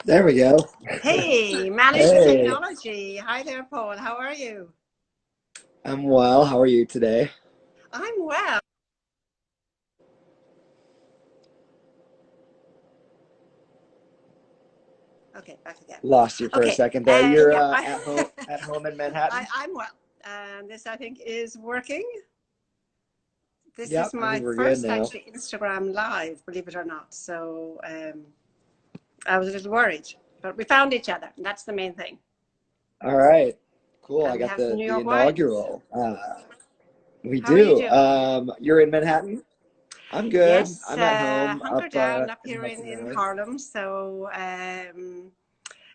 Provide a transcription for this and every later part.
There we go. Hey, managed the Hey, technology. Hi there, Paul. How are you? I'm well. How are you today? I'm well. Okay, back again. Lost you for a Okay, second there. You're yeah, at home in Manhattan? I'm well. And this, I think, is working. This is Yep, I my think we're good first now. actually Instagram live, believe it or not. So I was a little worried, but we found each other, and that's the main thing. All right, cool. I And we got have some New the York wines. inaugural. We How are you do. doing? You're in Manhattan? I'm good. Yes, I'm at home hunker up down up in the here Hudson in Valley. Harlem. So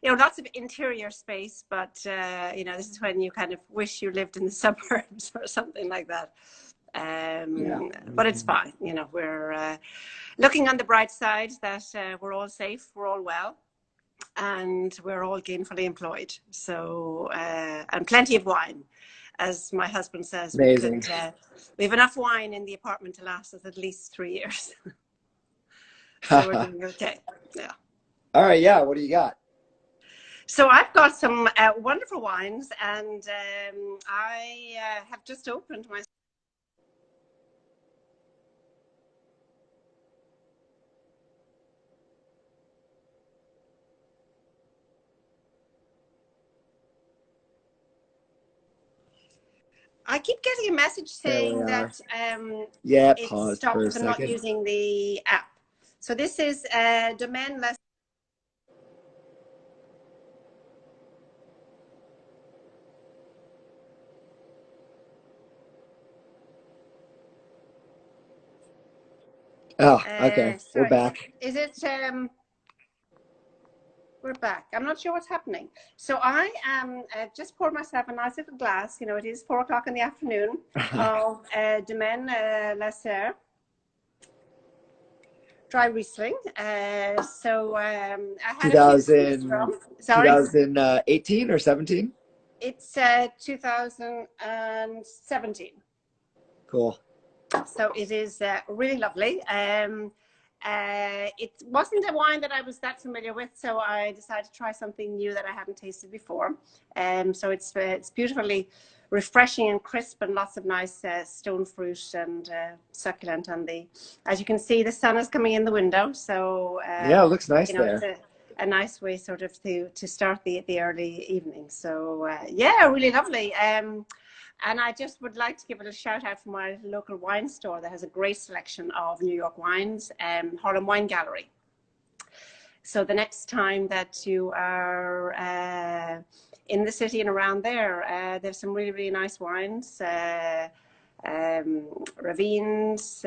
lots of interior space, but this is when you kind of wish you lived in the suburbs or something like that. Yeah. But it's fine. We're looking on the bright side that we're all safe, we're all well, and we're all gainfully employed. So and plenty of wine, as my husband says. Amazing. We have enough wine in the apartment to last us at least 3 years. So we're All doing okay. Yeah. right, yeah. What do you got? So I've got some wonderful wines, and I have just opened my. I keep getting a message There we saying are. that Yeah, it paused for stopped a because I'm not second. using the app. So this is Domaine Les. Oh, okay. We're Sorry, back. is it? We're back. I'm not sure what's happening. So I am just poured myself a nice little glass. It is 4 o'clock in the afternoon of Domaine Les dry Riesling. I had a few to choose 2000, from. Sorry, 2018 or 17? it's 2017. Cool. So it is really lovely. It wasn't a wine that I was that familiar with, so I decided to try something new that I hadn't tasted before. So it's beautifully refreshing and crisp, and lots of nice stone fruit and succulent on the. As you can see, the sun is coming in the window, so Yeah, it looks nice it's there. a nice way sort of to start the early evening. So yeah, really lovely. And I just would like to give it a shout out for my local wine store that has a great selection of New York wines, Harlem Wine Gallery. So the next time that you are in the city and around there, there's some really, really nice wines. Ravines,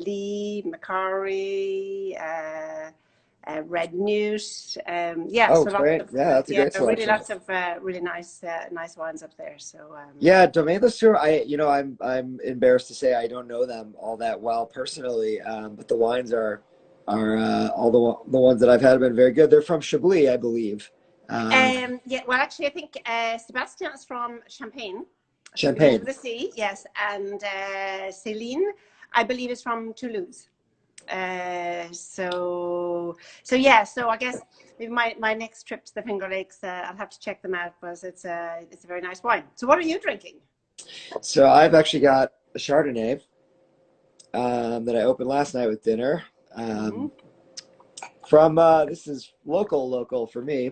Lee, Macari, Red Newt. Yeah, Oh, so lots great. of Yeah, that's a great really selection. lots of really nice wines up there. So Yeah, Domain Lister, I'm embarrassed to say I don't know them all that well personally, but the wines are all the ones that I've had have been very good. They're from Chablis, I believe. Um, yeah, well, actually, I think Sebastian is from Champagne, so the end of Champagne. the sea, yes, and Céline, I believe, is from Toulouse. So yeah, so I guess maybe my next trip to the Finger Lakes, I'll have to check them out because it's a very nice wine. So what are you drinking? So I've actually got a Chardonnay that I opened last night with dinner. Hmm. Um, from this is local for me.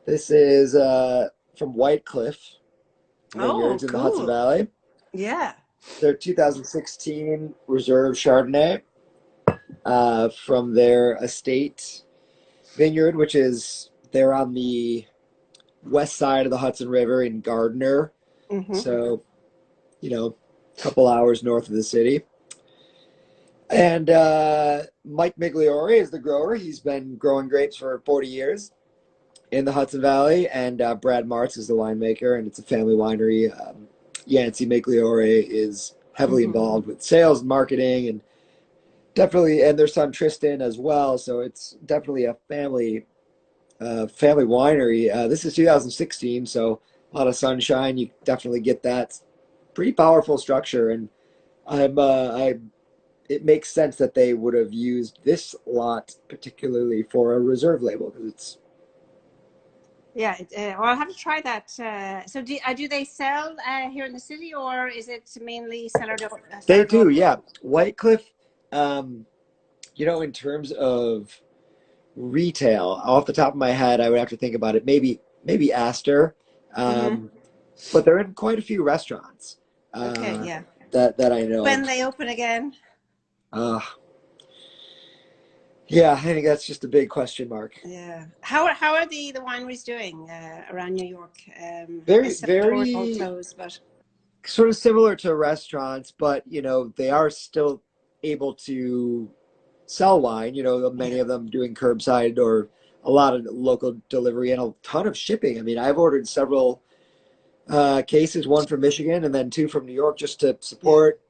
This is from White Cliff Oh, Vineyards in the Hudson cool. Valley. Yeah. Their 2016 Reserve Chardonnay from their estate vineyard, which is they're on the west side of the Hudson River in Gardner. Hmm. So, a couple hours north of the city. And Mike Migliore is the grower. He's been growing grapes for 40 years in the Hudson Valley. And Brad Martz is the winemaker, and it's a family winery. Yancey Migliore is heavily Hmm. involved with sales and marketing, and definitely, and their son Tristan as well. So it's definitely a family winery. This is 2016, so a lot of sunshine. You definitely get that pretty powerful structure, and I'm it makes sense that they would have used this lot particularly for a reserve label because it's. Yeah, well, I'll have to try that. So do they sell here in the city, or is it mainly They cellar door? do, yeah. White Cliff, um, in terms of retail, off the top of my head, I would have to think about it. Maybe Astor, Mm-hmm. um, but they're in quite a few restaurants Okay, uh, yeah. that I know When of. they open again? Uh, yeah, I think that's just a big question mark. Yeah. How are the wineries doing around New York? I Very, guess cellar doors all very closed, but sort of similar to restaurants, but they are still able to sell wine. Many yeah, of them doing curbside or a lot of local delivery and a ton of shipping. I mean, I've ordered several cases, one from Michigan and then two from New York, just to yeah. support.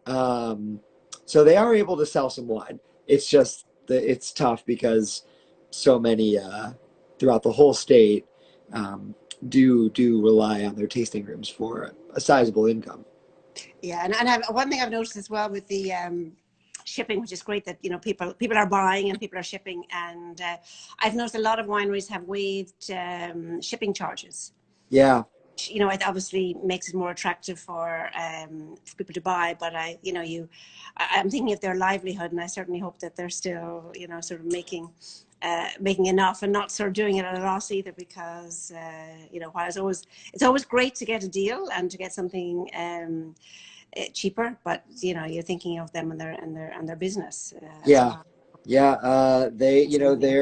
Um, so they are able to sell some wine. It's just it's tough because so many throughout the whole state do rely on their tasting rooms for a sizable income. Yeah, and one thing I've noticed as well with the shipping, which is great that people are buying and people are shipping, and I've noticed a lot of wineries have waived shipping charges. Yeah, It obviously makes it more attractive for people to buy. But I'm thinking of their livelihood, and I certainly hope that they're still, sort of making enough and not sort of doing it at a loss either. Because while it's always great to get a deal and to get something cheaper, but you're thinking of them and their business as yeah, well. yeah. They, So yeah,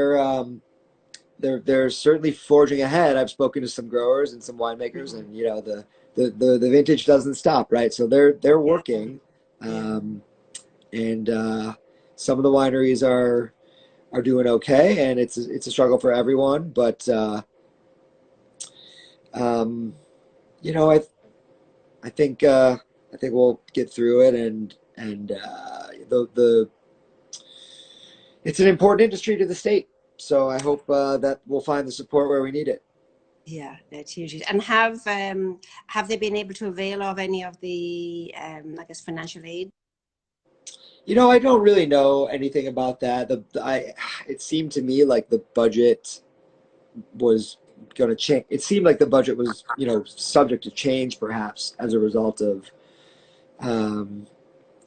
they're certainly forging ahead. I've spoken to some growers and some winemakers, mhm. and the vintage doesn't stop, right? So they're Yeah, working, yeah. um, and some of the wineries are doing okay, and it's a struggle for everyone. But um, you know, I think we'll get through it, and the it's an important industry to the state. So I hope that we'll find the support where we need it. Yeah, that's huge. And have they been able to avail of any of the I guess financial aid? I don't really know anything about that. It seemed to me like the budget was going to change. It seemed like the budget was, subject to change perhaps as a result of um,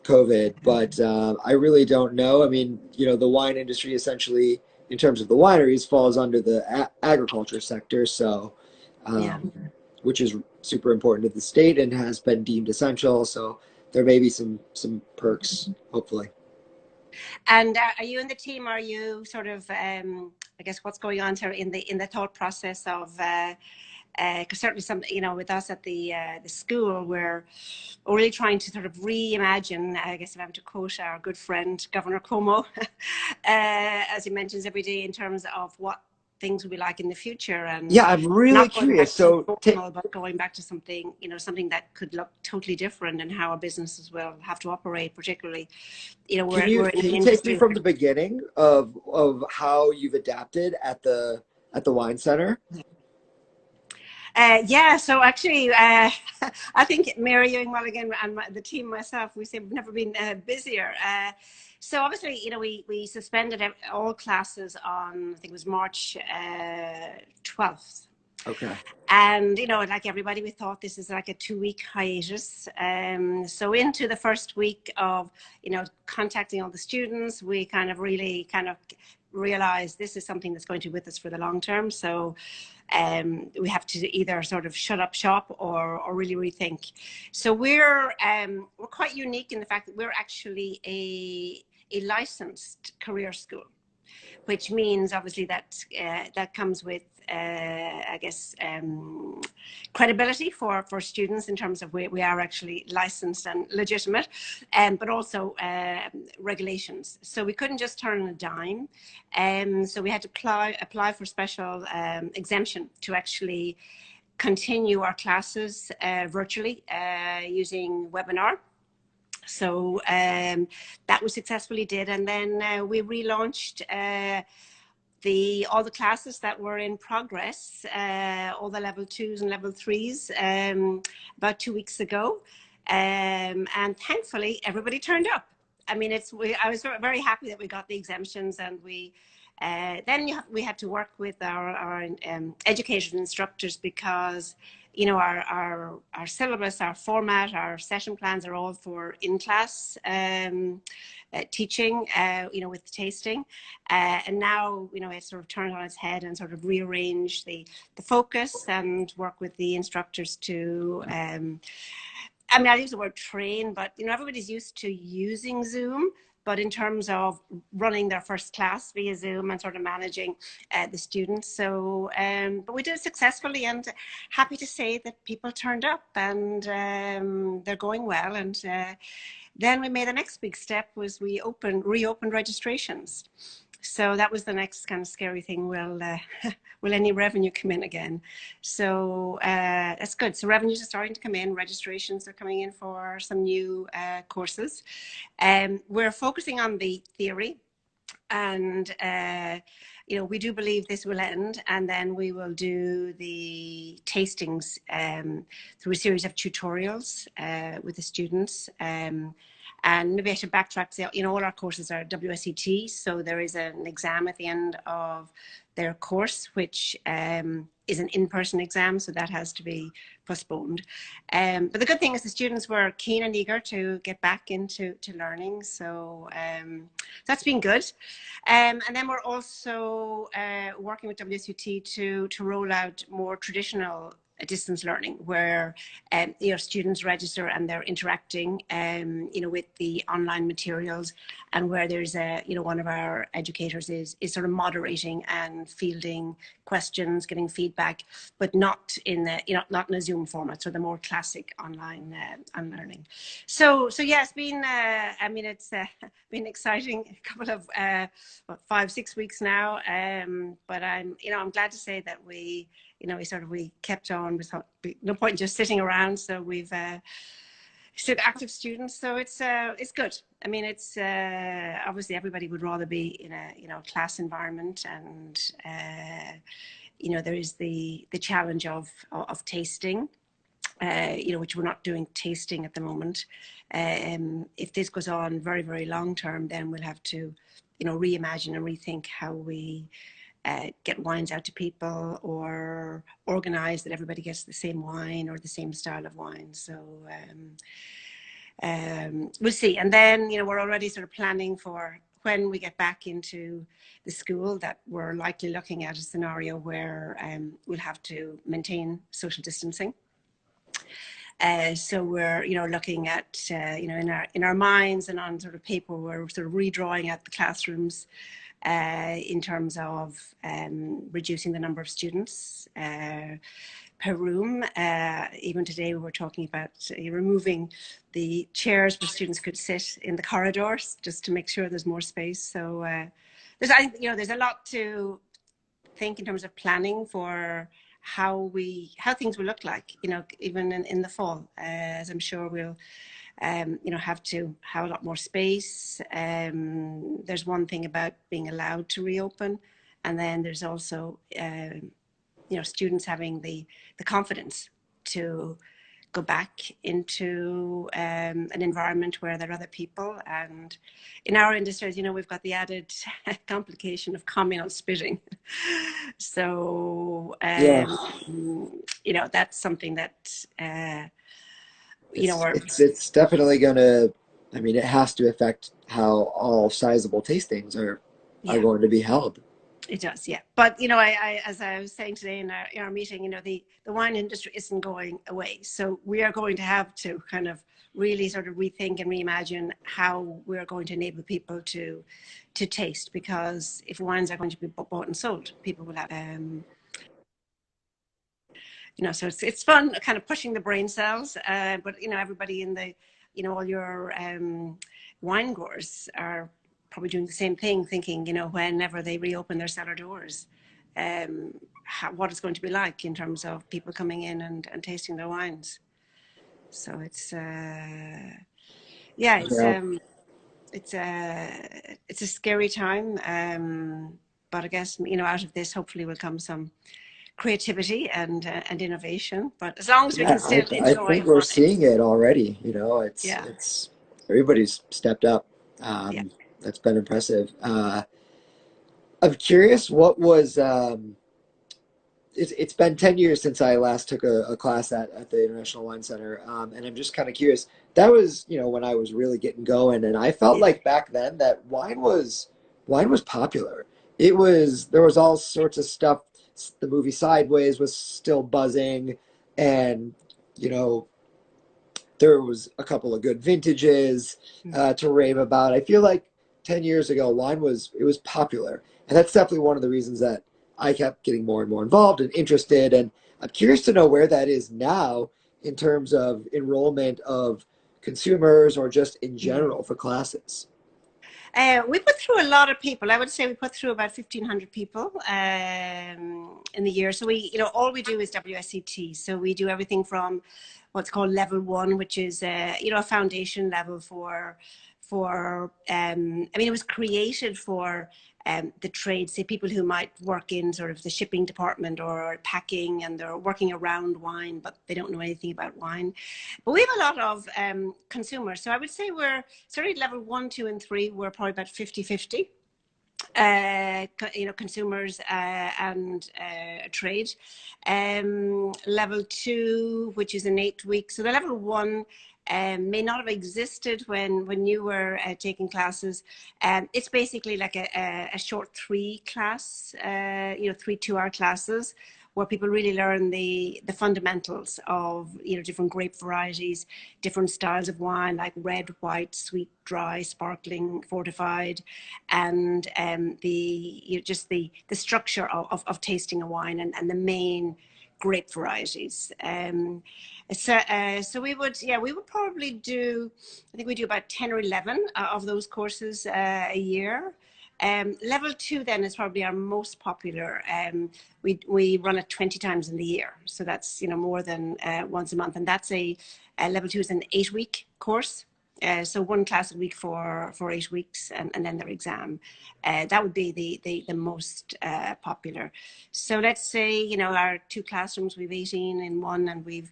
COVID. But I really don't know. I mean, the wine industry essentially, in terms of the wineries, falls under the agriculture sector. So, Yeah. um, which is super important to the state and has been deemed essential. So there may be some perks, hopefully. And are you in the team? Are you sort of I guess what's going on here in the thought process of because certainly some with us at the school we're really trying to sort of reimagine. I guess if I'm to quote our good friend Governor Cuomo, as he mentions every day in terms of what things will be like in the future, and Yeah, I'm really not going curious. back to So, normal, but going back to something something that could look totally different, and how our businesses will have to operate. Particularly, can we're you we're in can an you take me industry from where the beginning of how you've adapted at the wine center? yeah, so actually, I think Mary Gorman-McAdams and the team myself, we say we've never been busier. So obviously, we suspended all classes on, I think it was March 12th. Okay. And, like everybody, we thought this is like a 2-week hiatus. So into the first week of, contacting all the students, we kind of really kind of realized this is something that's going to be with us for the long term. So we have to either sort of shut up shop or really rethink. So we're quite unique in the fact that we're actually a licensed career school, which means obviously that comes with I guess credibility for students in terms of we are actually licensed and legitimate, but also regulations. So we couldn't just turn on a dime, so we had to apply for special exemption to actually continue our classes virtually using webinar. So that was successfully did, and then we relaunched all the classes that were in progress, all the level 2s and level 3s, about 2 weeks ago, and thankfully everybody turned up. I mean, I was very happy that we got the exemptions, and then we had to work with our educators and instructors, because our syllabus, our format, our session plans are all for in-class teaching, with tasting, and now it sort of turned on its head and sort of rearranged the focus and work with the instructors to. I mean, I use the word train, but everybody's used to using Zoom. But in terms of running their first class via Zoom and sort of managing the students, so but we did it successfully, and happy to say that people turned up, and they're going well. And then we made the next big step, was we reopened registrations. So that was the next kind of scary thing. Will any revenue come in again? So that's good. So revenues are starting to come in. Registrations are coming in for some new courses. We're focusing on the theory, and we do believe this will end, and then we will do the tastings through a series of tutorials with the students. And maybe I should backtrack. So, all our courses are WSET, so there is an exam at the end of their course, which is an in-person exam, so that has to be postponed. But the good thing is the students were keen and eager to get back into learning, so that's been good. And then we're also working with WSET to roll out more traditional distance learning, where students register and they're interacting with the online materials, and where there's one of our educators is sort of moderating and fielding questions, getting feedback, but not in a Zoom format, so the more classic online learning. So yeah, it's been it's been exciting couple of 5-6 weeks now, but I'm glad to say that we kept on. We thought no point in just sitting around, so we've still active students, so it's good. I mean, it's obviously everybody would rather be in a class environment, and there is the challenge of tasting, which we're not doing tasting at the moment. If this goes on very, very long term, then we'll have to reimagine and rethink how we get wines out to people, or organize that everybody gets the same wine or the same style of wine. So we'll see. And then we're already sort of planning for when we get back into the school, that we're likely looking at a scenario where we'll have to maintain social distancing. So we're looking at in our minds and on sort of paper, we're sort of redrawing out the classrooms in terms of reducing the number of students per room. Even today we were talking about removing the chairs where students could sit in the corridors, just to make sure there's more space. So there's a lot to think in terms of planning for how things will look like, even in the fall, as I'm sure we'll have to have a lot more space. There's one thing about being allowed to reopen, and then there's also students having the confidence to go back into an environment where there are other people. And in our industry, we've got the added complication of communal spitting. So that's something that it's definitely gonna. I mean, it has to affect how all sizable tastings are going to be held. It does, yeah. But I as I was saying today in our meeting, the wine industry isn't going away. So we are going to have to kind of really sort of rethink and reimagine how we're going to enable people to taste, because if wines are going to be bought and sold, people will have so it's fun kind of pushing the brain cells, but everybody in the all your wine growers are probably doing the same thing, thinking whenever they reopen their cellar doors, what it's going to be like in terms of people coming in and tasting their wines. So it's it's a scary time, but I guess out of this hopefully will come some creativity and innovation. But as long as we can still enjoy, I think we're seeing it already. It's everybody's stepped up. Yeah. That's been impressive. I'm curious, what was it's been 10 years since I last took a class at the International Wine Center. And I'm just kind of curious. That was, when I was really getting going. And I felt Yeah. like back then that wine was popular. There was all sorts of stuff. The movie Sideways was still buzzing. And, you know, there was a couple of good vintages Mm. to rave about. I feel like 10 years ago, it was popular. And that's definitely one of the reasons that I kept getting more and more involved and interested. And I'm curious to know where that is now in terms of enrollment of consumers or just in Mm. general for classes. We put through a lot of people. I would say we put through about 1,500 people in the year. So all we do is WSET. So we do everything from what's called level one, which is, a foundation level it was created for the trade, say people who might work in sort of the shipping department or packing, and they're working around wine, but they don't know anything about wine. But we have a lot of consumers. So I would say we're certainly level one, two, and three, we're probably about 50-50. Consumers and trade. Level two, which is an 8 week. So the level one may not have existed when you were taking classes. It's basically like a short 3 class, 3 2-hour classes where people really learn the fundamentals of different grape varieties, different styles of wine like red, white, sweet, dry, sparkling, fortified, and the structure of tasting a wine and the main grape varieties. So we would probably do, I think we do about 10 or 11 of those courses a year. Level two then is probably our most popular. We run it 20 times in the year, so that's more than once a month, and that's a level two is an 8 week course. So one class a week for 8 weeks, and then their exam. That would be the most popular. So let's say our 2 classrooms, we've 18 in one, and we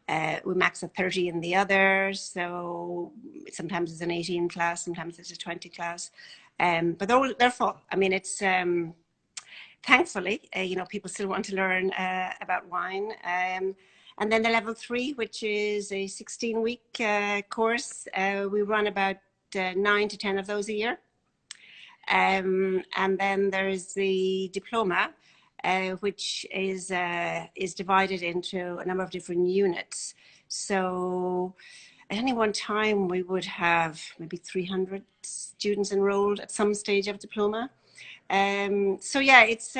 max at 30 in the other. So sometimes it's an 18 class, sometimes it's a 20 class. But they're full. I mean, it's thankfully, people still want to learn about wine. And then the level three, which is a 16-week course, we run about 9 to 10 of those a year. And then there's the diploma, which is divided into a number of different units. So at any one time, we would have maybe 300 students enrolled at some stage of diploma. So yeah, it's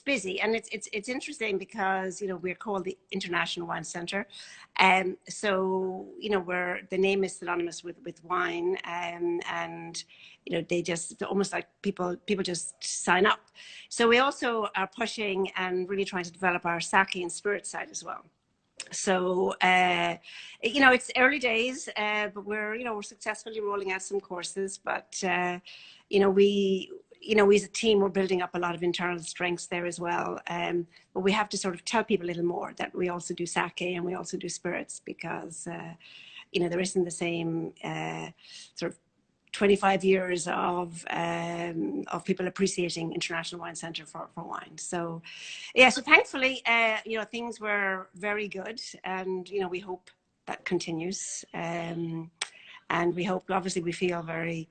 busy, and it's interesting because we're called the International Wine Center, so we're, the name is synonymous with wine, and they just almost like people just sign up. So we also are pushing and really trying to develop our sake and spirit side as well. So it's early days, but we're successfully rolling out some courses. But we as a team, we're building up a lot of internal strengths there as well. But we have to sort of tell people a little more that we also do sake and we also do spirits, because there isn't the same sort of 25 years of people appreciating International Wine Center for wine. So yeah, so thankfully things were very good, and we hope that continues, and we hope, obviously we feel very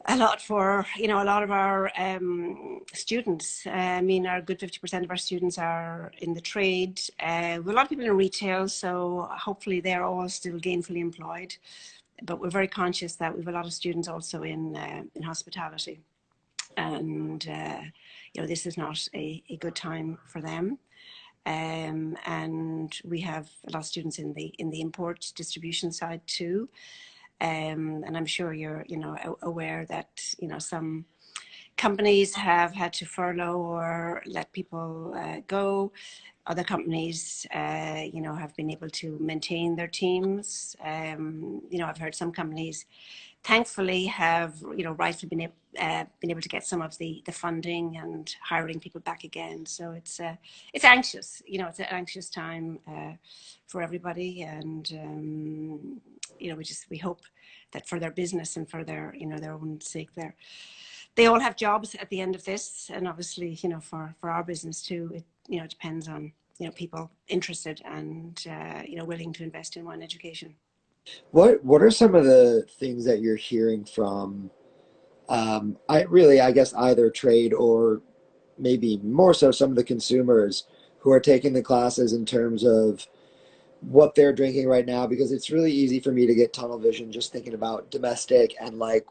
a lot for a lot of our students. I mean, our good 50% of our students are in the trade. We have a lot of people in retail, so hopefully they're all still gainfully employed. But we're very conscious that we have a lot of students also in hospitality, and this is not a good time for them. And we have a lot of students in the import distribution side too. And I'm sure you're aware that some companies have had to furlough or let people go. Other companies, have been able to maintain their teams. I've heard some companies thankfully have, rightfully been able to get some of the funding and hiring people back again. So it's anxious, it's an anxious time for everybody, and we hope that for their business and for their own sake, they all have jobs at the end of this. And obviously, for our business too, it depends on people interested and willing to invest in wine education. What are some of the things that you're hearing from I guess either trade or maybe more so some of the consumers who are taking the classes in terms of what they're drinking right now? Because it's really easy for me to get tunnel vision just thinking about domestic and like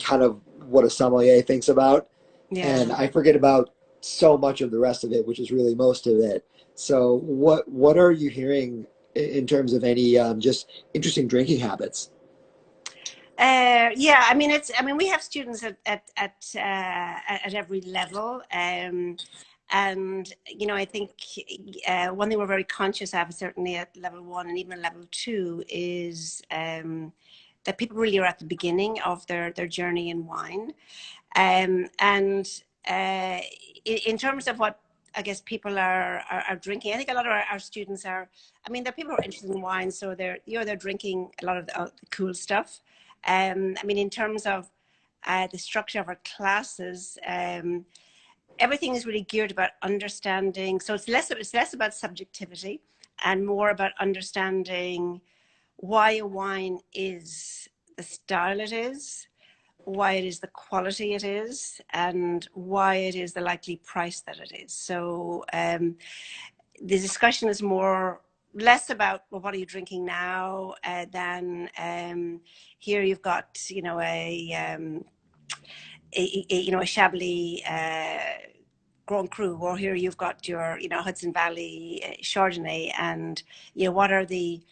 kind of what a sommelier thinks about. And Yeah. I forget about so much of the rest of it, which is really most of it. So what are you hearing in terms of any just interesting drinking habits? Yeah, I mean, we have students at every level, and I think one thing we're very conscious of, certainly at level one and even at level two, is that people really are at the beginning of their journey in wine, and in terms of what I guess people are drinking. I think a lot of our students are. I mean, there are people who are interested in wine, so they're drinking a lot of the cool stuff. I mean, in terms of the structure of our classes, everything is really geared about understanding. So it's less about subjectivity and more about understanding why a wine is the style it is, why it is the quality it is, and why it is the likely price that it is. So the discussion is less about, well, what are you drinking now, than here you've got a Chablis Grand Cru, or here you've got your Hudson Valley Chardonnay, and what are the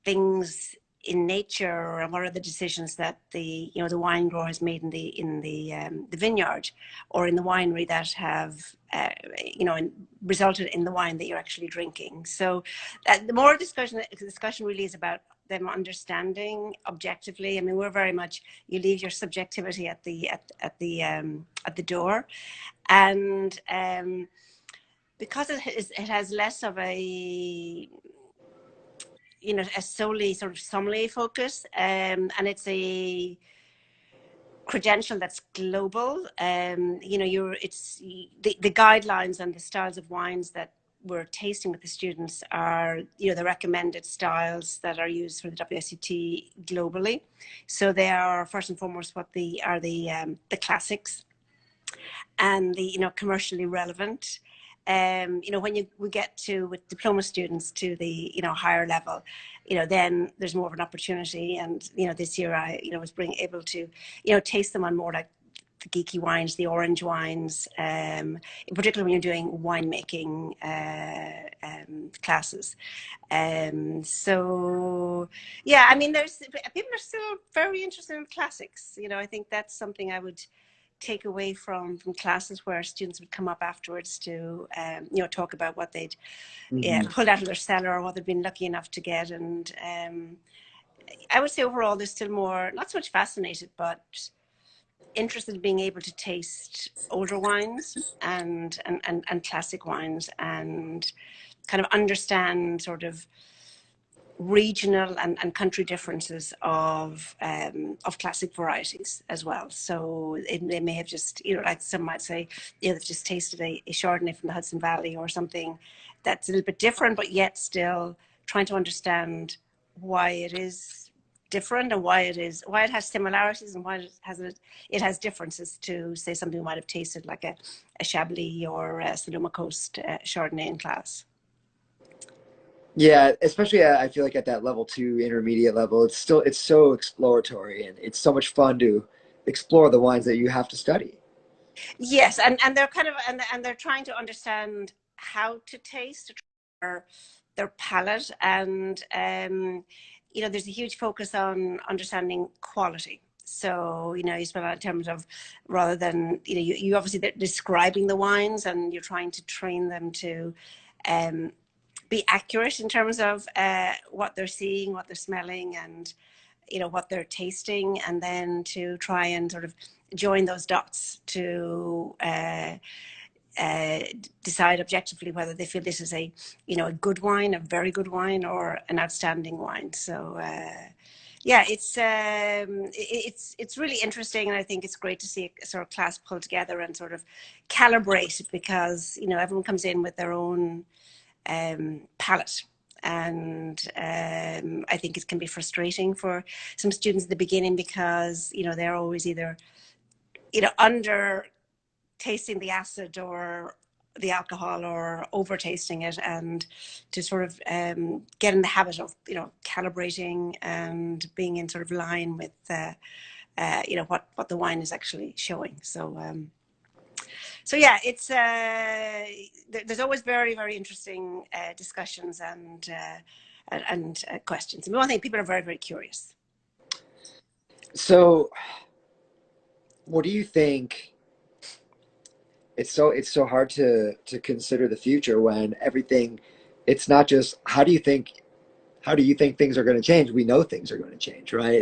things in nature, and what are the decisions that the wine grower has made in the vineyard or in the winery that have resulted in the wine that you're actually drinking. So the more discussion really is about them understanding objectively. I mean, we're very much, you leave your subjectivity at the door, and because it has less of a solely sort of sommelier focus, and it's a credential that's global. It's the guidelines and the styles of wines that we're tasting with the students are, the recommended styles that are used for the WSET globally. So they are first and foremost the classics and the commercially relevant. When we get to with diploma students to the higher level, then there's more of an opportunity. And this year I was able to taste them on more like the geeky wines, the orange wines, in particular when you're doing winemaking classes. So yeah, I mean, there's people are still very interested in classics. I think that's something I would take away from classes where students would come up afterwards to talk about what they'd Hmm. pulled out of their cellar or what they'd been lucky enough to get. And I would say overall they're still more, not so much fascinated, but interested in being able to taste older wines and classic wines, and kind of understand sort of regional and country differences of classic varieties as well. So they may have just, like some might say, they've just tasted a Chardonnay from the Hudson Valley or something that's a little bit different, but yet still trying to understand why it is different, and why it has similarities, and why it has differences to, say, something we might have tasted like a Chablis or a Sonoma Coast Chardonnay in class. Yeah, especially I feel like at that level two intermediate level, it's so exploratory and it's so much fun to explore the wines that you have to study. Yes, and they're kind of and they're trying to understand how to taste their palate, and there's a huge focus on understanding quality. So you spend a lot in terms of, rather than you obviously they're describing the wines, and you're trying to train them to be accurate in terms of what they're seeing, what they're smelling, and what they're tasting, and then to try and sort of join those dots to uh, decide objectively whether they feel this is a good wine, a very good wine, or an outstanding wine. So yeah, it's really interesting, and I think it's great to see a sort of class pull together and sort of calibrate, because everyone comes in with their own palette. And I think it can be frustrating for some students at the beginning, because they're always either under tasting the acid or the alcohol, or over tasting it, and to sort of get in the habit of calibrating and being in sort of line with what the wine is actually showing. So yeah, it's there's always very, very interesting discussions and questions. I mean, one thing, people are very, very curious. So, what do you think? It's so hard to consider the future when everything. It's not just how do you think things are going to change? We know things are going to change, right?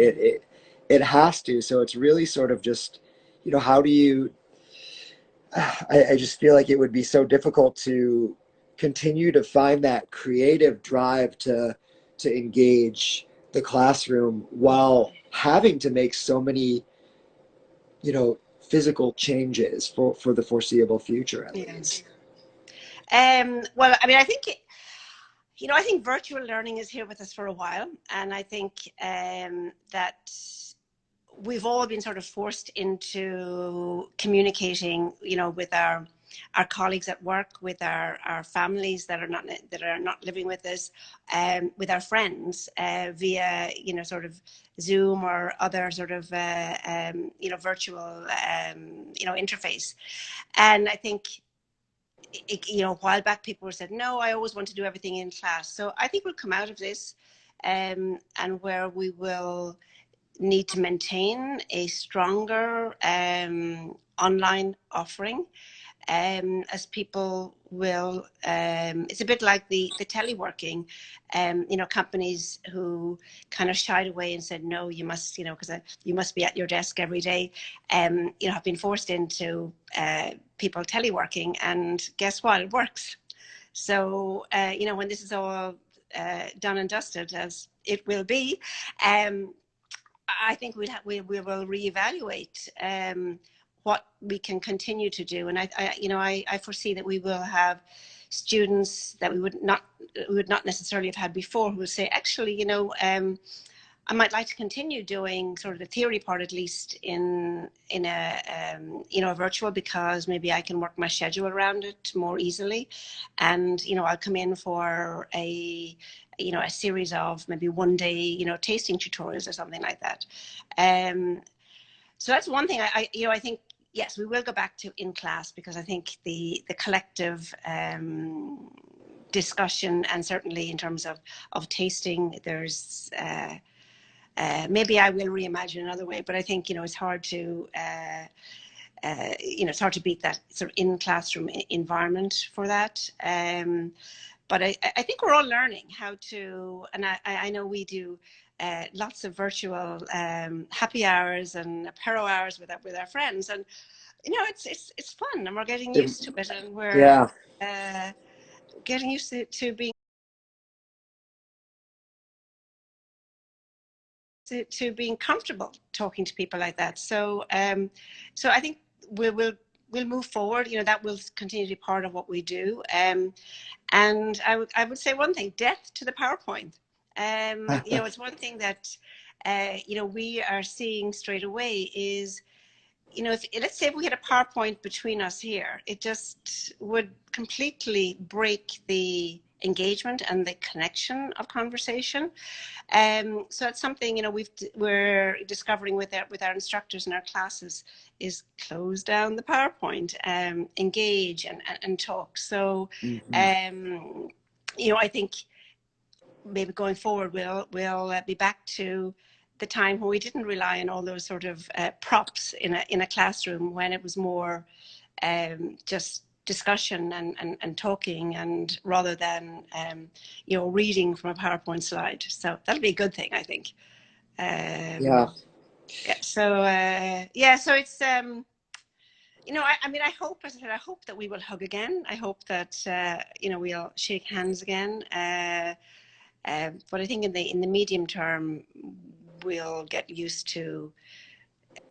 It has to. So it's really sort of just, how do you? I just feel like it would be so difficult to continue to find that creative drive to engage the classroom while having to make so many, physical changes for the foreseeable future, at Yeah. least. Well, I mean, I think virtual learning is here with us for a while, and I think that we've all been sort of forced into communicating, with our colleagues at work, with our families that are not living with us, with our friends via sort of Zoom or other sort of virtual interface. And I think a while back people said, no, I always want to do everything in class. So I think we'll come out of this, and where we will need to maintain a stronger online offering, as people will. It's a bit like the teleworking. Companies who kind of shied away and said, no, you must, because you must be at your desk every day, have been forced into people teleworking, and guess what? It works. So when this is all done and dusted, as it will be, I think we will reevaluate what we can continue to do, and I foresee that we will have students that we would not necessarily have had before, who will say, actually, I might like to continue doing sort of the theory part, at least in a virtual, because maybe I can work my schedule around it more easily, and I'll come in for a series of maybe one day tasting tutorials or something like that. So that's one thing. I think, yes, we will go back to in class, because I think the collective discussion, and certainly in terms of tasting, there's maybe I will reimagine another way, but I think it's hard to it's hard to beat that sort of in classroom environment for that. But I think we're all learning how to, and I know we do lots of virtual happy hours and apero hours with our friends, and it's fun, and we're getting It- used to it, and we're yeah. getting used to being being comfortable talking to people like that. So so I think we'll move forward. That will continue to be part of what we do. And I would say one thing: death to the PowerPoint. It's one thing that we are seeing straight away is, if let's say if we had a PowerPoint between us here, it just would completely break the engagement and the connection of conversation. So it's something we're discovering with our instructors in our classes, is close down the PowerPoint, engage and talk. So Mhm. I think maybe going forward we'll be back to the time when we didn't rely on all those sort of props in a classroom, when it was more just discussion and talking, and rather than reading from a PowerPoint slide. So that'll be a good thing, I think. Yeah. Yeah, so yeah, so it's I mean, I hope, as I said, I hope that we will hug again. I hope that we'll shake hands again. But I think in the medium term, we'll get used to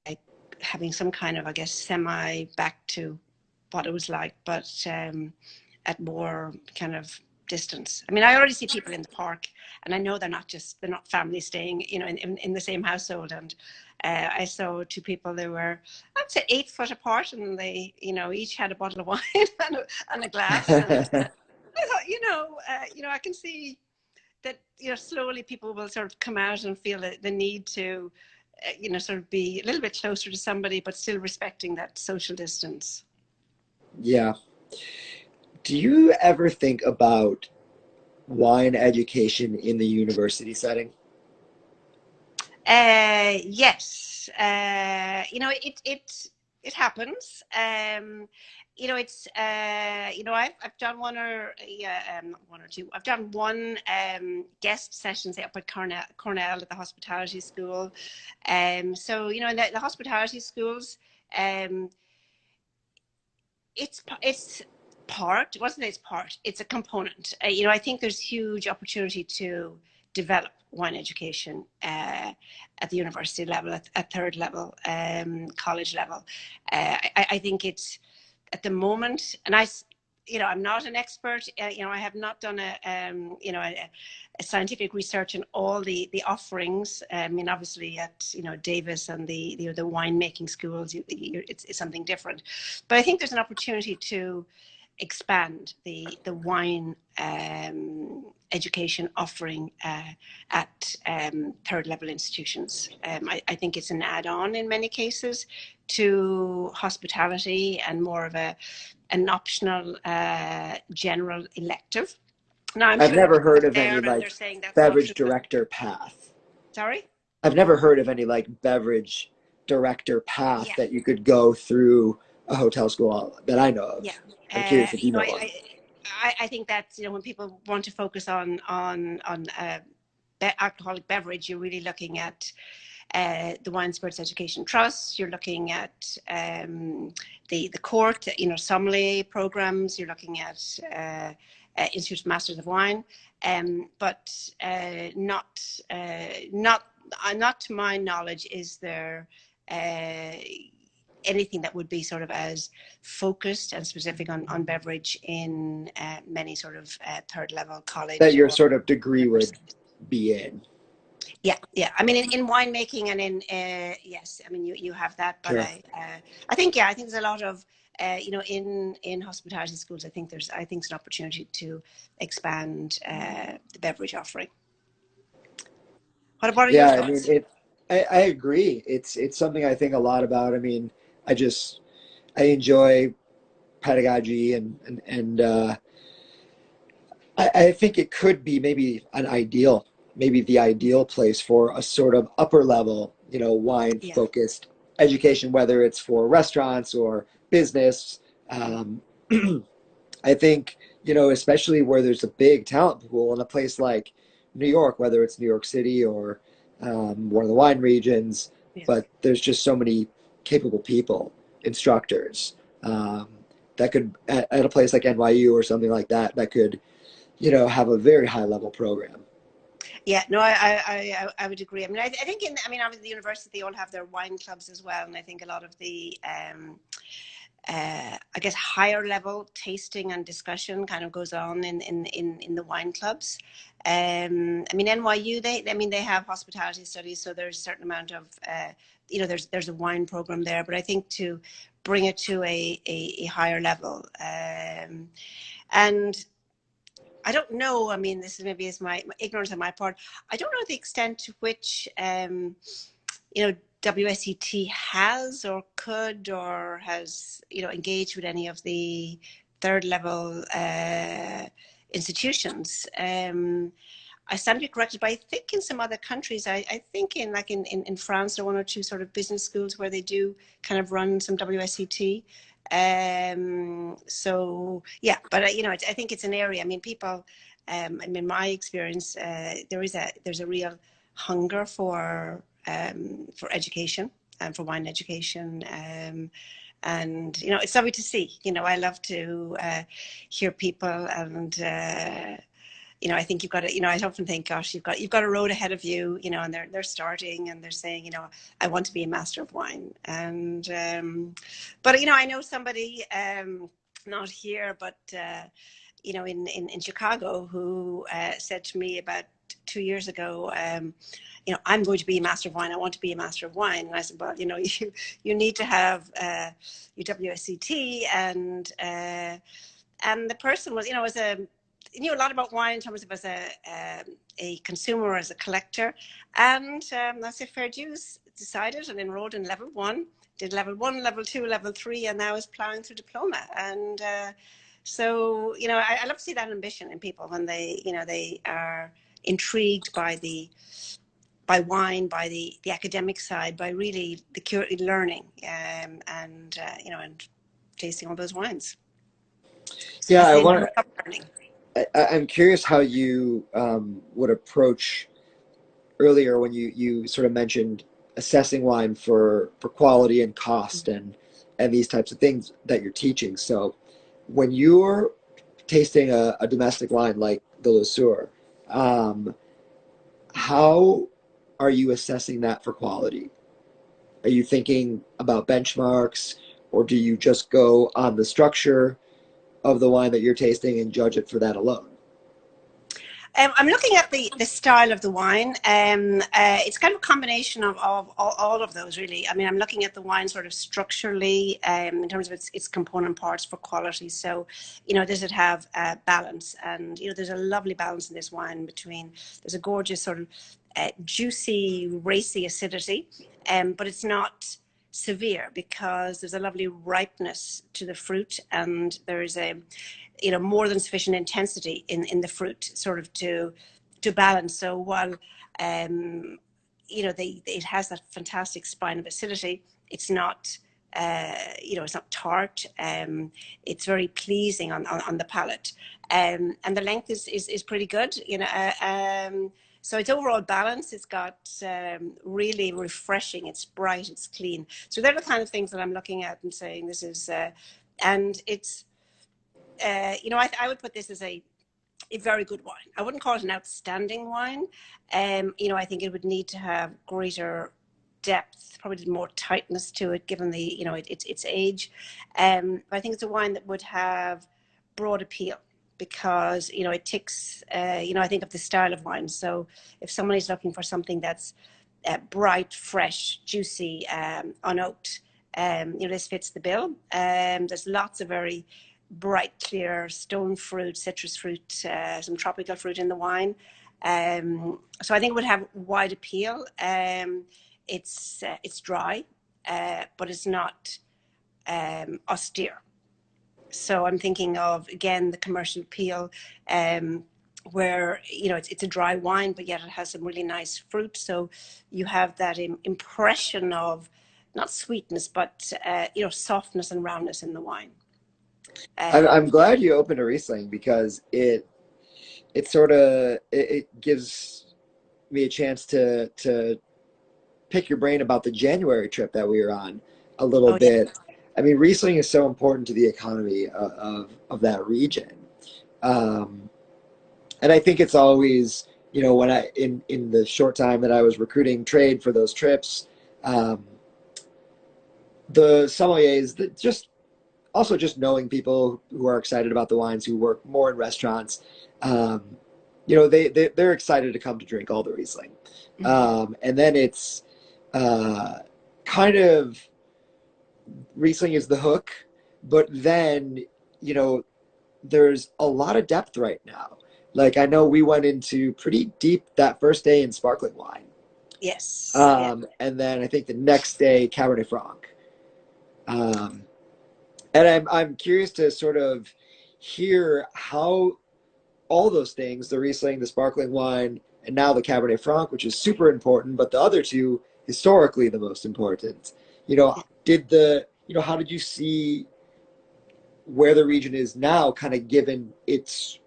uh, having some kind of, I guess, semi back to what it was like, but at more kind of distance. I mean, I already see people in the park, and I know they're not family staying, in the same household. And I saw two people. They were, I'd say, 8 foot apart, and they, each had a bottle of wine and a glass. And I thought, I can see that slowly people will sort of come out and feel the need to sort of be a little bit closer to somebody, but still respecting that social distance. Yeah. Do you ever think about wine education in the university setting? Yes, it happens. It's I've done one or yeah, one or two. I've done one guest sessions up at Cornell at the hospitality school. So in the hospitality schools, um, it's part, wasn't it? It's part. It's a component. I think there's huge opportunity to develop wine education at the university level, at third level, college level. I think it's at the moment, and I'm not an expert. I have not done a scientific research in all the offerings. I mean, obviously at Davis and the winemaking schools, it's something different. But I think there's an opportunity to expand the wine education offering at third level institutions. I think it's an add-on in many cases to hospitality and more of an optional general elective. Now, I'm I've sure never heard people of any there and they're like saying that's not beverage true. director path. Sorry? I've never heard of any like beverage director path Yeah, that you could go through a hotel school that I know of. yeah. I'm curious if you know one. I think that when people want to focus on alcoholic beverage, you're really looking at the Wine Spirits Education Trust. You're looking at the court, sommelier programs. You're looking at Institute of Masters of Wine, but not to my knowledge is there anything that would be sort of as focused and specific on beverage in many sort of third level That college your or sort of degree would university. be in. Yeah, yeah. I mean, in winemaking and in yes, I mean you have that, but Sure. I think I think there's a lot of in hospitality schools. I think it's an opportunity to expand the beverage offering. What are your Yeah, I mean thoughts? I agree. It's something I think a lot about. I mean, I enjoy pedagogy and I think it could be maybe the ideal place for a sort of upper level, wine Yeah, focused education, whether it's for restaurants or business. Um, I think, especially where there's a big talent pool in a place like New York, whether it's New York City or one of the wine regions, yeah, but there's just so many capable people, instructors, um, that could, at a place like NYU or something like that, that could, have a very high level program. yeah. No, I would agree. I mean, I think obviously the university they all have their wine clubs as well, and I think a lot of the I guess higher level tasting and discussion kind of goes on in the wine clubs. I mean NYU they have hospitality studies, so there's a certain amount of there's a wine program there, but I think to bring it to a higher level, and I don't know. I mean, this is maybe is my ignorance on my part. I don't know the extent to which WSET has or could or has engaged with any of the third level institutions. I stand to be corrected, but I think in some other countries, I think in France, there are one or two sort of business schools where they do kind of run some WSET. So yeah, but I think it's an area. I mean, people. In my experience, there's a real hunger for education and for wine education. And it's lovely to see. I love to hear people, and I think you've got to. I often think, gosh, you've got a road ahead of you. And they're starting, and they're saying, I want to be a master of wine. And but I know somebody, not here, but in Chicago, who said to me about 2 years ago, I'm going to be a master of wine. I want to be a master of wine. And I said, well, you need to have your WSET, and the person was, knew a lot about wine in terms of as a consumer, as a collector, and that's a fair dues. Decided and enrolled in level 1, did level 1, level 2, level 3, and now is plowing through diploma. And so I love to see that ambition in people when they are intrigued by wine, by the academic side, by really the learning, and tasting all those wines. Yeah, As I they want never stop learning. I'm curious how you would approach earlier when you sort of mentioned assessing wine for quality and cost and these types of things that you're teaching. So when you're tasting a domestic wine like the Le Sueur, how are you assessing that for quality? Are you thinking about benchmarks, or do you just go on the structure of the wine that you're tasting and judge it for that alone? I'm looking at the style of the wine. It's kind of a combination of all of those, really. I mean, I'm looking at the wine sort of structurally, in terms of its component parts for quality. So, does it have balance? And, there's a lovely balance in this wine between, there's a gorgeous sort of juicy, racy acidity, but it's not severe because there's a lovely ripeness to the fruit, and there is a more than sufficient intensity in the fruit, sort of to balance. So while it has that fantastic spine of acidity, it's not it's not tart. It's very pleasing on the palate, and the length is pretty good. So it's overall balance. It's got really refreshing. It's bright. It's clean. So they're the kind of things that I'm looking at and saying this is, and it's. I would put this as a very good wine. I wouldn't call it an outstanding wine. I think it would need to have greater depth, probably more tightness to it, given the its age. But I think it's a wine that would have broad appeal because it ticks. I think of the style of wine. So if somebody's looking for something that's bright, fresh, juicy, unoaked, this fits the bill. There's lots of very bright, clear stone fruit, citrus fruit, some tropical fruit in the wine. So I think it would have wide appeal. It's dry, but it's not austere. So I'm thinking of, again, the commercial appeal, where it's a dry wine, but yet it has some really nice fruit. So you have that impression of not sweetness, but softness and roundness in the wine. I'm glad you opened a Riesling because it sort of it gives me a chance to pick your brain about the January trip that we were on a little Oh yeah. bit. I mean, Riesling is so important to the economy of that region, and I think it's always when I in the short time that I was recruiting trade for those trips, the sommeliers that just also just knowing people who are excited about the wines, who work more in restaurants, they're excited to come to drink all the Riesling. And then it's kind of Riesling is the hook, but then, there's a lot of depth right now. Like I know we went into pretty deep that first day in sparkling wine. Yes. Yeah. And then I think the next day, Cabernet Franc. And I'm curious to sort of hear how all those things, the Riesling, the sparkling wine, and now the Cabernet Franc, which is super important, but the other two historically the most important. How did you see where the region is now kind of given its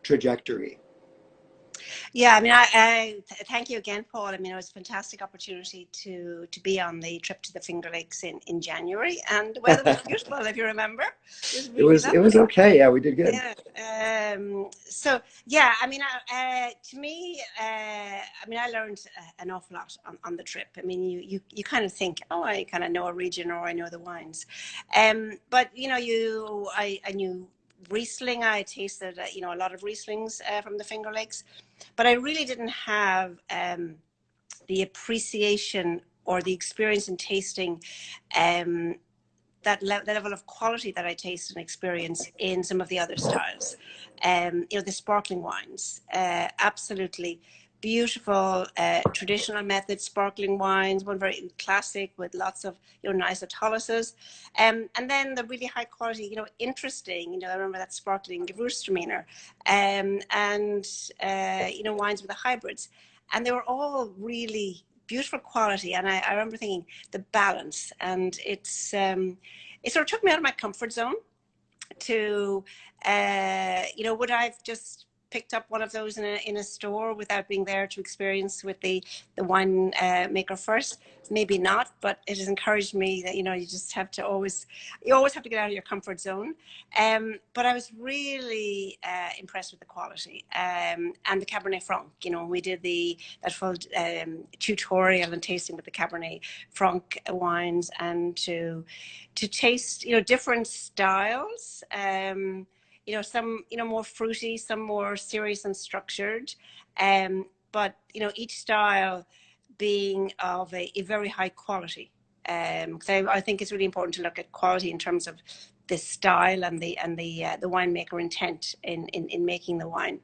trajectory? Yeah, I mean, thank you again, Paul. I mean, it was a fantastic opportunity to be on the trip to the Finger Lakes in January, and the weather was beautiful. If you remember, it was really It was lovely. okay. Yeah, we did good. Yeah. So yeah, I mean, to me, I mean, I learned an awful lot on the trip. I mean, you kind of think, oh, I kind of know a region or I know the wines, but you know, I knew Riesling. I tasted, you know, a lot of Rieslings from the Finger Lakes, but I really didn't have the appreciation or the experience in tasting um, that level of quality that I taste and experience in some of the other styles. You know, the sparkling wines, absolutely beautiful, traditional method sparkling wines, one very classic with lots of, you know, nice autolysis. And then the really high quality, you know, interesting, you know, I remember that sparkling Gewürztraminer, and, you know, wines with the hybrids. And they were all really beautiful quality. And I remember thinking the balance, and it sort of took me out of my comfort zone to, you know, would I've just picked up one of those in a store without being there to experience with the wine maker first? Maybe not, but it has encouraged me that, you know, you just have to you always have to get out of your comfort zone. But I was really impressed with the quality, and the Cabernet Franc. You know, we did that full tutorial and tasting with the Cabernet Franc wines, and to taste, you know, different styles. You know, some, you know, more fruity, some more serious and structured. But, you know, each style being of a very high quality. Because I think it's really important to look at quality in terms of the style and the winemaker intent in making the wine.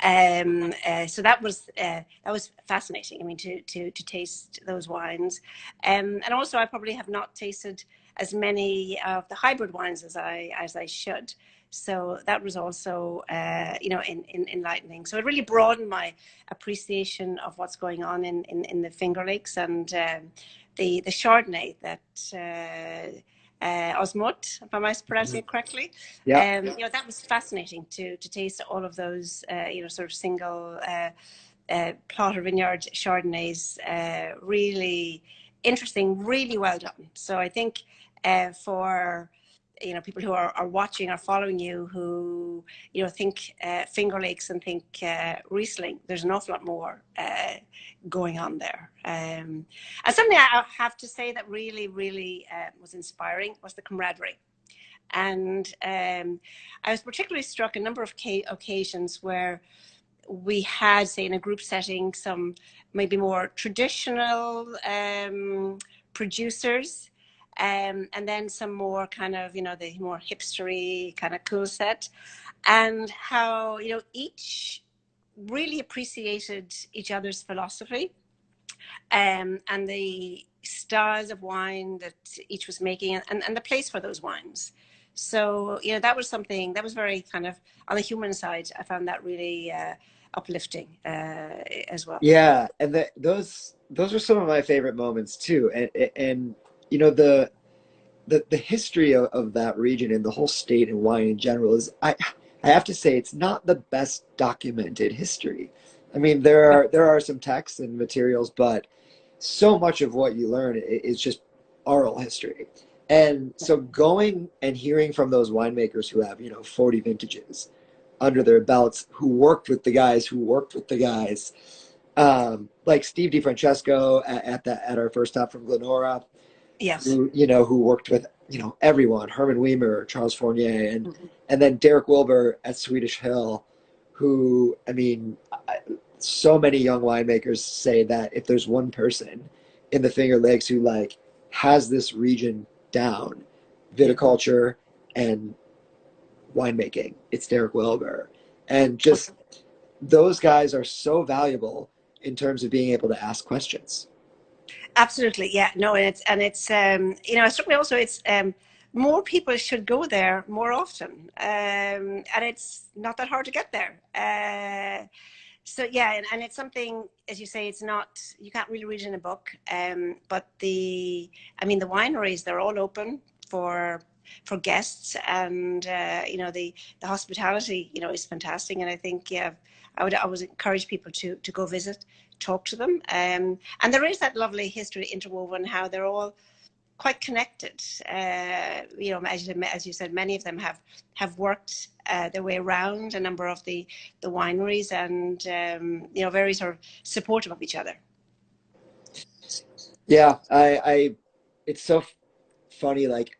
So that was fascinating. I mean, to taste those wines, and also I probably have not tasted as many of the hybrid wines as I should. So that was also, you know, enlightening. So it really broadened my appreciation of what's going on in the Finger Lakes, and the Chardonnay that Osmot, if I'm pronouncing it correctly. Yeah. You know, that was fascinating to taste all of those, you know, sort of single plot or vineyard Chardonnays. Really interesting, really well done. So I think for, you know, people who are watching or following you, who, you know, think Finger Lakes and think Riesling, there's an awful lot more going on there. And something I have to say that really was inspiring was the camaraderie. And I was particularly struck a number of occasions where we had, say, in a group setting, some maybe more traditional producers, and then some more kind of, you know, the more hipstery kind of cool set, and how, you know, each really appreciated each other's philosophy, and the styles of wine that each was making, and the place for those wines. So, you know, that was something that was very kind of on the human side. I found that really uplifting as well. Yeah, and those are some of my favorite moments too. And you know the history of that region and the whole state and wine in general is I have to say it's not the best documented history. I mean there are some texts and materials, but so much of what you learn is just oral history. And so going and hearing from those winemakers who have, you know, 40 vintages under their belts, who worked with the guys who worked with the guys, like Steve DiFrancesco at our first stop from Glenora, Yes. who, you know, who worked with, you know, everyone, Herman Weimer, Charles Fournier, Mm-hmm. and then Derek Wilbur at Swedish Hill, who, I mean, so many young winemakers say that if there's one person in the Finger Lakes who like has this region down, viticulture and winemaking, it's Derek Wilbur. And just those guys are so valuable in terms of being able to ask questions. Absolutely, yeah. No, and it's you know, certainly also it's more people should go there more often, and it's not that hard to get there. So yeah, and it's something, as you say, it's not, you can't really read it in a book. But I mean, the wineries, they're all open for for guests, and you know, the hospitality, you know, is fantastic. And I think, yeah, I would always encourage people to go visit, talk to them, and there is that lovely history interwoven, how they're all quite connected. You know, as you said, many of them have worked their way around a number of the wineries, and you know, very sort of supportive of each other. Yeah, it's so funny. Like,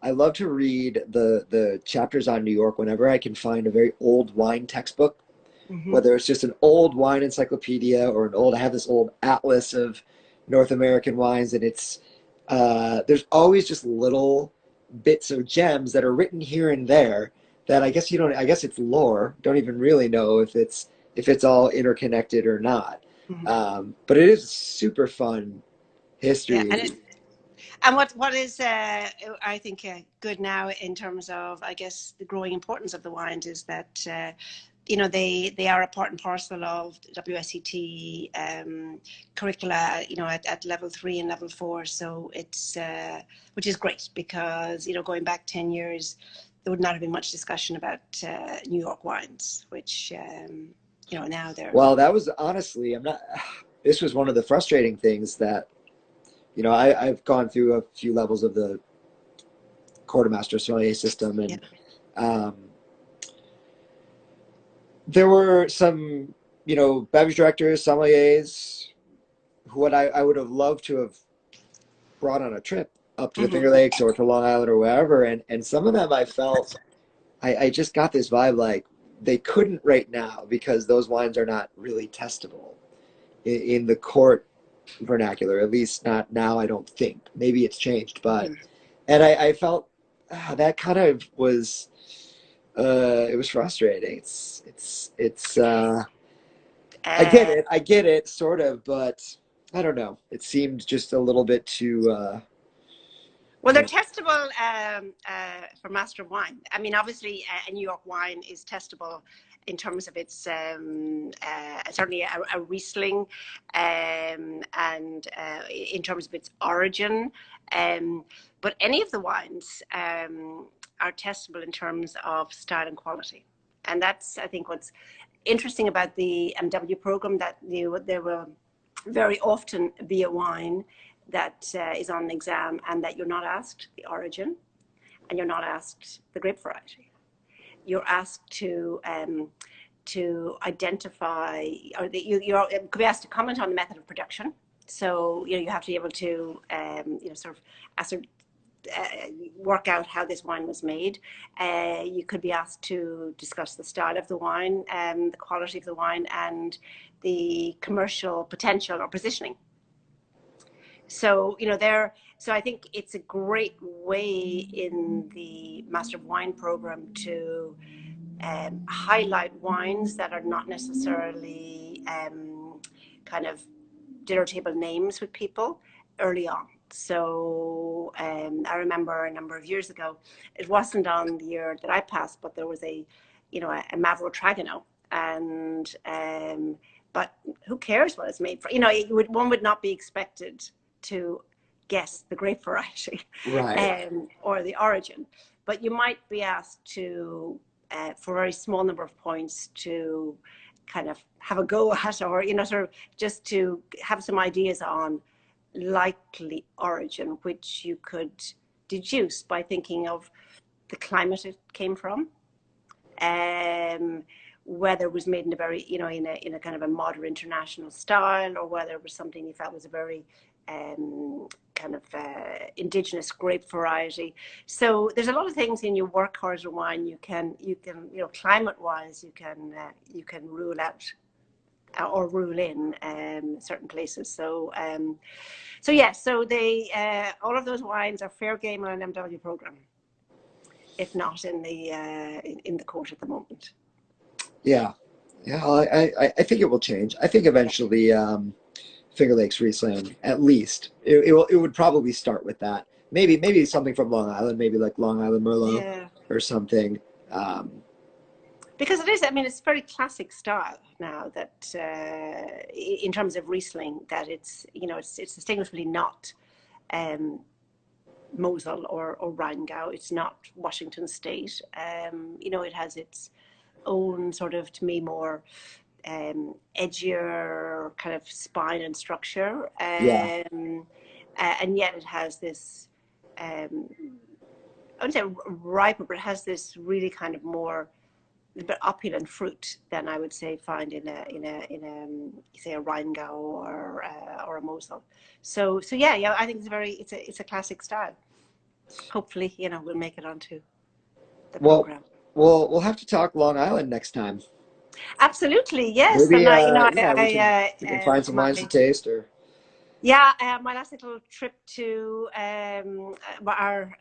I love to read the chapters on New York whenever I can find a very old wine textbook, Mm-hmm. whether it's just an old wine encyclopedia or I have this old atlas of North American wines, and there's always just little bits of gems that are written here and there that I guess you don't, I guess it's lore. Don't even really know if it's all interconnected or not. Mm-hmm. But it is super fun Yeah, history. and what is I think good now in terms of, I guess, the growing importance of the wines is that you know, they are a part and parcel of WSET curricula, you know, at level 3 and level 4. So it's which is great, because, you know, going back 10 years, there would not have been much discussion about New York wines, which you know, now they're. Well, that was honestly, I'm not. This was one of the frustrating things that, you know, I've gone through a few levels of the quartermaster sommelier system, Yeah. and um, there were some, you know, beverage directors, sommeliers, who I would have loved to have brought on a trip up to the Mm-hmm. Finger Lakes or to Long Island or wherever, and some of them I felt I just got this vibe like they couldn't right now because those wines are not really testable in the court vernacular, at least not now. I don't think. Maybe it's changed, but Mm-hmm. and I felt that kind of was it was frustrating. It's Uh, I get it, sort of, but I don't know. It seemed just a little bit too. Well, they're Yeah. testable for Master of Wine. I mean, obviously, a New York wine is testable in terms of its certainly a Riesling, and in terms of its origin. Um, but any of the wines are testable in terms of style and quality. And that's, I think, what's interesting about the MW program, that there will very often be a wine that is on an exam, and that you're not asked the origin, and you're not asked the grape variety. You're asked to identify, or you could be asked to comment on the method of production. So, you know, you have to be able to you know, sort of assert, uh, work out how this wine was made. You could be asked to discuss the style of the wine, the quality of the wine, and the commercial potential or positioning. So, you know, so I think it's a great way in the Master of Wine program to highlight wines that are not necessarily kind of dinner table names with people early on. So I remember a number of years ago, it wasn't on the year that I passed, but there was you know, a Mavro Tragano, and but who cares what it's made for? You know, one would not be expected to guess the grape variety Right. or the origin, but you might be asked to, for a very small number of points, to kind of have a go at, or, you know, sort of just to have some ideas on likely origin, which you could deduce by thinking of the climate it came from, um, whether it was made in a very, you know, in a kind of a modern international style, or whether it was something you felt was a very kind of indigenous grape variety. So there's a lot of things in your work horizon wine you know, climate wise, you can rule out or rule in certain places. So so yeah, so they all of those wines are fair game on an MW program, if not in the court at the moment. Yeah. Yeah. I think it will change. I think Yeah. eventually, Finger Lakes Riesling, at least it would probably start with that. Maybe something from Long Island, maybe like Long Island Merlot Yeah. or something. Um, Because it is, I mean, it's very classic style now, that in terms of Riesling, that it's, you know, it's distinguishably not um, Mosel or Rheingau. It's not Washington State. It has its own sort of, to me, more edgier kind of spine and structure, Yeah. and yet it has this. Um, I wouldn't say riper, but it has this really kind of more a bit opulent fruit than I would say find say a Rheingau or a Mosel. So yeah, I think it's a classic style. Hopefully, we'll make it onto the Well, program. we'll have to talk Long Island next time. Absolutely, yes. And Maybe I, you know, yeah, we can find some wines to my taste or yeah, my last little trip to our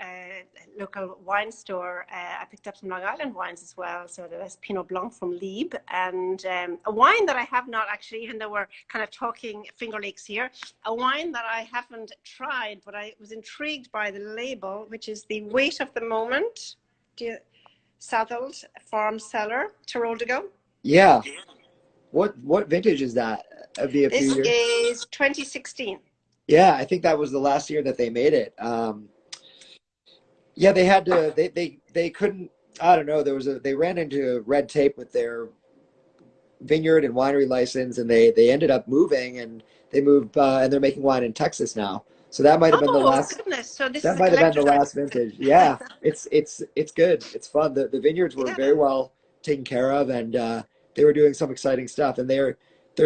local wine store, I picked up some Long Island wines as well. So there's Pinot Blanc from Lieb, and a wine that I have not actually, even though we're kind of talking Finger Lakes here, a wine that I haven't tried, but I was intrigued by the label, which is the Weight of the Moment, Saddled Farm Cellar, Tyrol to go. yeah. What vintage is that? That'd be a few This years. is 2016. Yeah, I think that was the last year that they made it. Yeah, they had to. They couldn't. I don't know. They ran into red tape with their vineyard and winery license, and they ended up moving, and they moved, and they're making wine in Texas now. So that might have been the Oh, last. goodness. So this is That a might have been the collector's last item. vintage. Yeah, it's good. It's fun. The vineyards were Yeah. very well taken care of, and they were doing some exciting stuff, and they're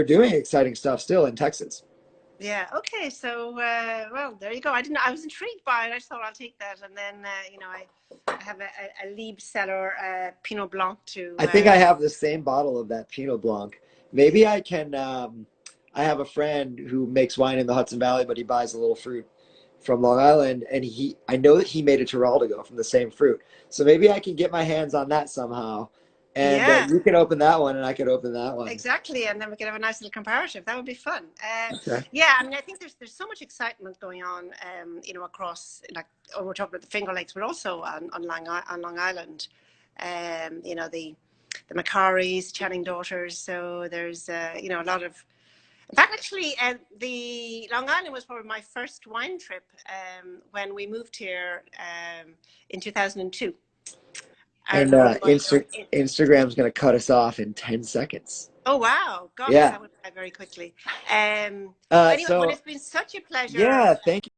doing exciting stuff still in Texas. Yeah. Okay. So, well, there you go. I didn't. I was intrigued by it. I just thought I'll take that, and then I have a Lieb cellar Pinot Blanc to. I think I have the same bottle of that Pinot Blanc. Maybe I can. I have a friend who makes wine in the Hudson Valley, but he buys a little fruit from Long Island, and I know that he made a Giraldigo from the same fruit. So maybe I can get my hands on that somehow, and Yeah. you can open that one, and I could open that one. Exactly, and then we could have a nice little comparative. That would be fun. Okay. Yeah, I mean, I think there's so much excitement going on, across we're talking about the Finger Lakes, but also on Long Island. The Macquaries, Channing daughters. So there's a lot of. In fact, actually, the Long Island was probably my first wine trip when we moved here in 2002. I And remember going on. Instagram's gonna cut us off in 10 seconds. Oh wow, gosh, Yeah. that went by very quickly. Anyway, but So it's been such a pleasure. yeah, thank